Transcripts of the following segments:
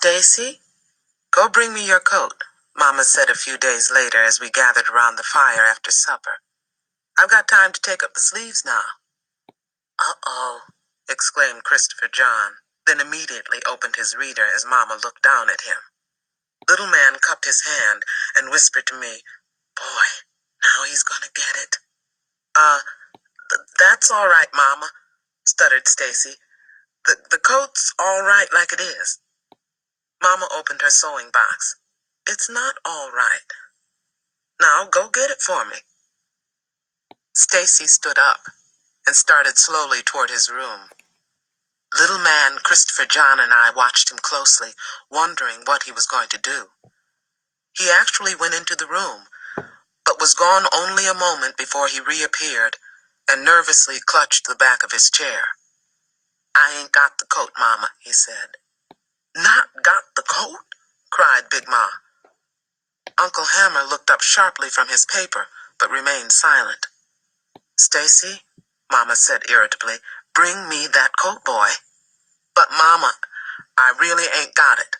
Stacy, go bring me your coat, Mama said a few days later as we gathered around the fire after supper. I've got time to take up the sleeves now. Uh-oh, exclaimed Christopher John, then immediately opened his reader as Mama looked down at him. Little man cupped his hand and whispered to me, "Boy, now he's gonna get it." That's all right, Mama, stuttered Stacy. The coat's all right like it is. Mama opened her sewing box. It's not all right. Now go get it for me. Stacy stood up and started slowly toward his room. Little man Christopher John and I watched him closely, wondering what he was going to do. He actually went into the room, but was gone only a moment before he reappeared and nervously clutched the back of his chair. "I ain't got the coat, Mama," he said. "Not got the coat?" cried Big Ma. Uncle Hammer looked up sharply from his paper, but remained silent. "Stacy," Mama said irritably, "bring me that coat, boy." "But, Mama, I really ain't got it.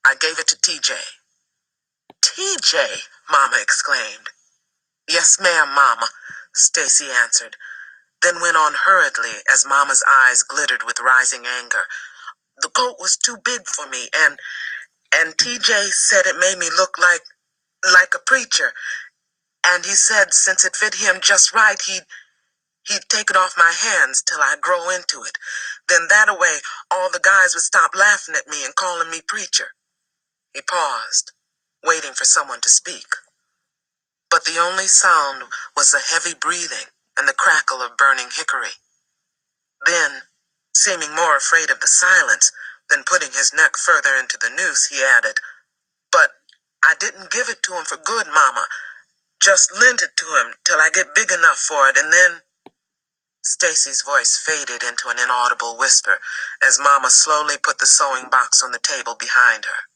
I gave it to TJ. "TJ?" Mama exclaimed. "Yes, ma'am, Mama," Stacy answered, then went on hurriedly as Mama's eyes glittered with rising anger. "The coat was too big for me, and TJ said it made me look like a preacher, and he said since it fit him just right, he'd take it off my hands till I grow into it. Then that way, all the guys would stop laughing at me and calling me preacher." He paused, waiting for someone to speak. But the only sound was the heavy breathing and the crackle of burning hickory. Then, seeming more afraid of the silence than putting his neck further into the noose, he added, "But I didn't give it to him for good, Mama. Just lent it to him till I get big enough for it, and then—" Stacy's voice faded into an inaudible whisper as Mama slowly put the sewing box on the table behind her.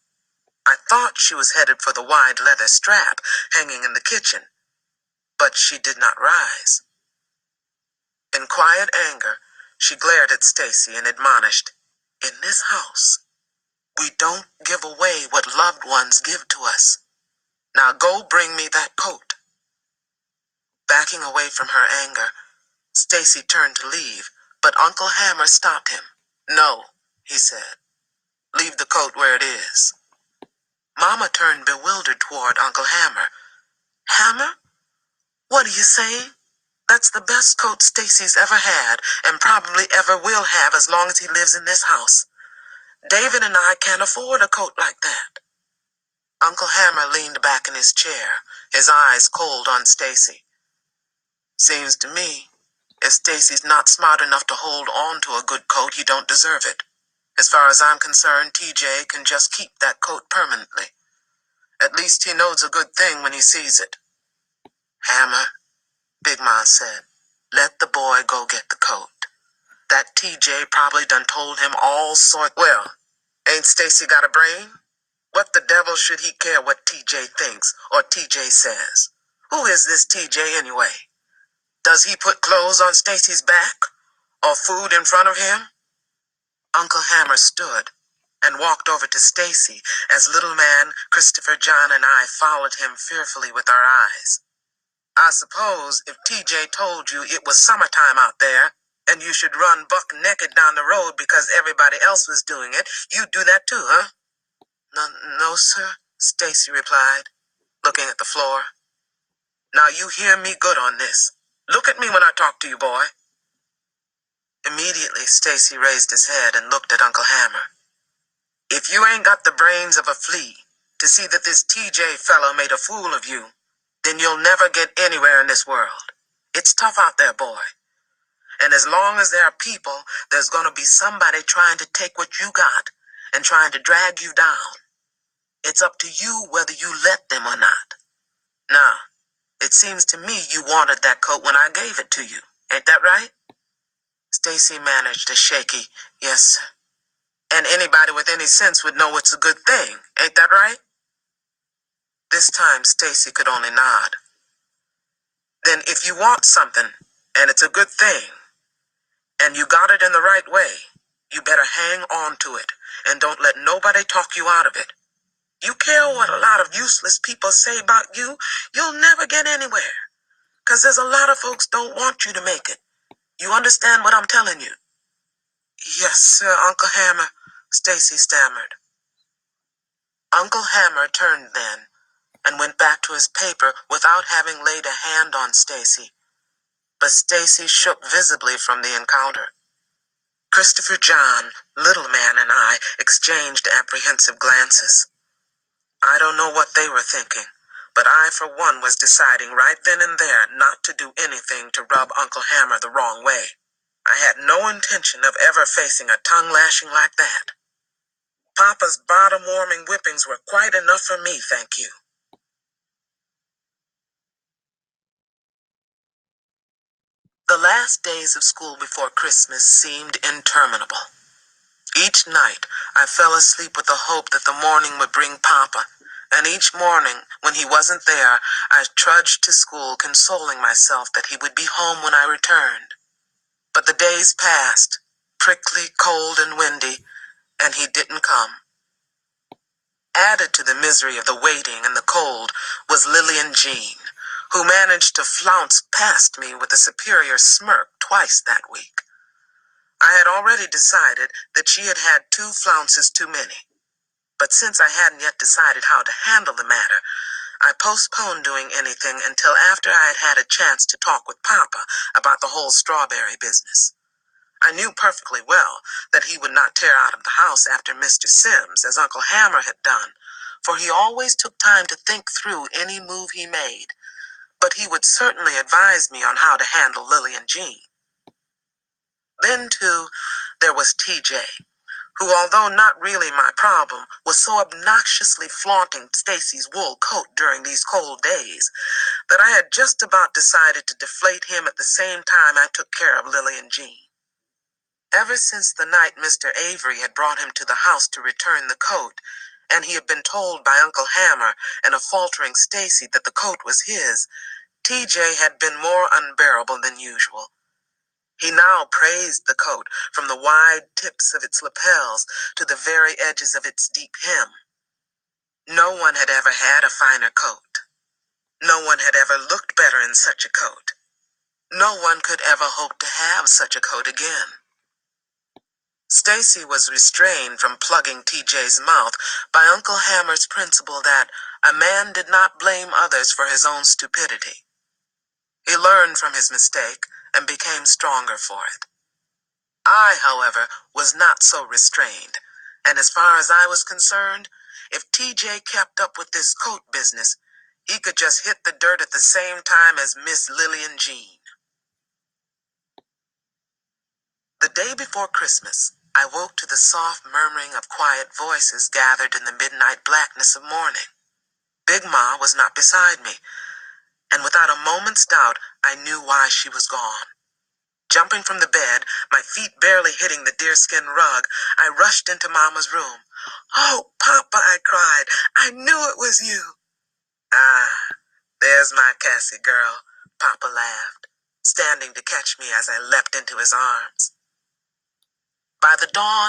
I thought she was headed for the wide leather strap hanging in the kitchen, but she did not rise. In quiet anger, she glared at Stacy and admonished, "In this house, we don't give away what loved ones give to us. Now go bring me that coat." Backing away from her anger, Stacy turned to leave, but Uncle Hammer stopped him. "No," he said. "Leave the coat where it is." Mama turned bewildered toward Uncle Hammer. "Hammer? What are you saying? That's the best coat Stacy's ever had, and probably ever will have as long as he lives in this house. David and I can't afford a coat like that." Uncle Hammer leaned back in his chair, his eyes cold on Stacy. "Seems to me, if Stacy's not smart enough to hold on to a good coat, he don't deserve it. As far as I'm concerned, TJ can just keep that coat permanently. At least he knows a good thing when he sees it." "Hammer," Big Ma said, "let the boy go get the coat. That TJ probably done told him all sorts—" "Well, ain't Stacy got a brain? What the devil should he care what TJ thinks or TJ says? Who is this TJ anyway? Does he put clothes on Stacy's back? Or food in front of him?" Uncle Hammer stood and walked over to Stacy as little man Christopher John and I followed him fearfully with our eyes. "I suppose if TJ told you it was summertime out there, and you should run buck naked down the road because everybody else was doing it, you'd do that too, huh?" No, sir," Stacy replied, looking at the floor. "Now you hear me good on this. Look at me when I talk to you, boy." Immediately, Stacy raised his head and looked at Uncle Hammer. "If you ain't got the brains of a flea to see that this TJ fellow made a fool of you, then you'll never get anywhere in this world. It's tough out there, boy. And as long as there are people, there's going to be somebody trying to take what you got and trying to drag you down. It's up to you whether you let them or not. Now, it seems to me you wanted that coat when I gave it to you. Ain't that right?" Stacy managed a shaky, "Yes, sir." "And anybody with any sense would know it's a good thing. Ain't that right?" This time, Stacy could only nod. "Then if you want something, and it's a good thing, and you got it in the right way, You better hang on to it, and don't let nobody talk you out of it. You care what a lot of useless people say about you, you'll never get anywhere. 'Cause there's a lot of folks don't want you to make it. You understand what I'm telling you? Yes, sir, Uncle Hammer, Stacy stammered. Uncle Hammer turned then and went back to his paper without having laid a hand on Stacy. But Stacy shook visibly from the encounter. Christopher John, Little Man, and I exchanged apprehensive glances. I don't know what they were thinking, but I, for one, was deciding right then and there not to do anything to rub Uncle Hammer the wrong way. I had no intention of ever facing a tongue-lashing like that. Papa's bottom-warming whippings were quite enough for me, thank you. The last days of school before Christmas seemed interminable. Each night, I fell asleep with the hope that the morning would bring Papa, and each morning, when he wasn't there, I trudged to school consoling myself that he would be home when I returned. But the days passed, prickly, cold, and windy, and he didn't come. Added to the misery of the waiting and the cold was Lillian Jean, who managed to flounce past me with a superior smirk twice that week. I had already decided that she had had 2 flounces too many. But since I hadn't yet decided how to handle the matter, I postponed doing anything until after I had had a chance to talk with Papa about the whole strawberry business. I knew perfectly well that he would not tear out of the house after Mr. Sims, as Uncle Hammer had done, for he always took time to think through any move he made, but he would certainly advise me on how to handle Lillian Jean. Then, too, there was TJ, who, although not really my problem, was so obnoxiously flaunting Stacy's wool coat during these cold days that I had just about decided to deflate him at the same time I took care of Lillian Jean. Ever since the night Mr. Avery had brought him to the house to return the coat, and he had been told by Uncle Hammer and a faltering Stacy that the coat was his, TJ had been more unbearable than usual. He now praised the coat from the wide tips of its lapels to the very edges of its deep hem. No one had ever had a finer coat. No one had ever looked better in such a coat. No one could ever hope to have such a coat again. Stacy was restrained from plugging TJ's mouth by Uncle Hammer's principle that a man did not blame others for his own stupidity. He learned from his mistake and became stronger for it. I, however, was not so restrained, and as far as I was concerned, if TJ kept up with this coat business, he could just hit the dirt at the same time as Miss Lillian Jean. The day before Christmas, I woke to the soft murmuring of quiet voices gathered in the midnight blackness of morning. Big Ma was not beside me, and without a moment's doubt, I knew why she was gone. Jumping from the bed, my feet barely hitting the deerskin rug, I rushed into Mama's room. "Oh, Papa," I cried, "I knew it was you." "Ah, there's my Cassie girl," Papa laughed, standing to catch me as I leapt into his arms. By the dawn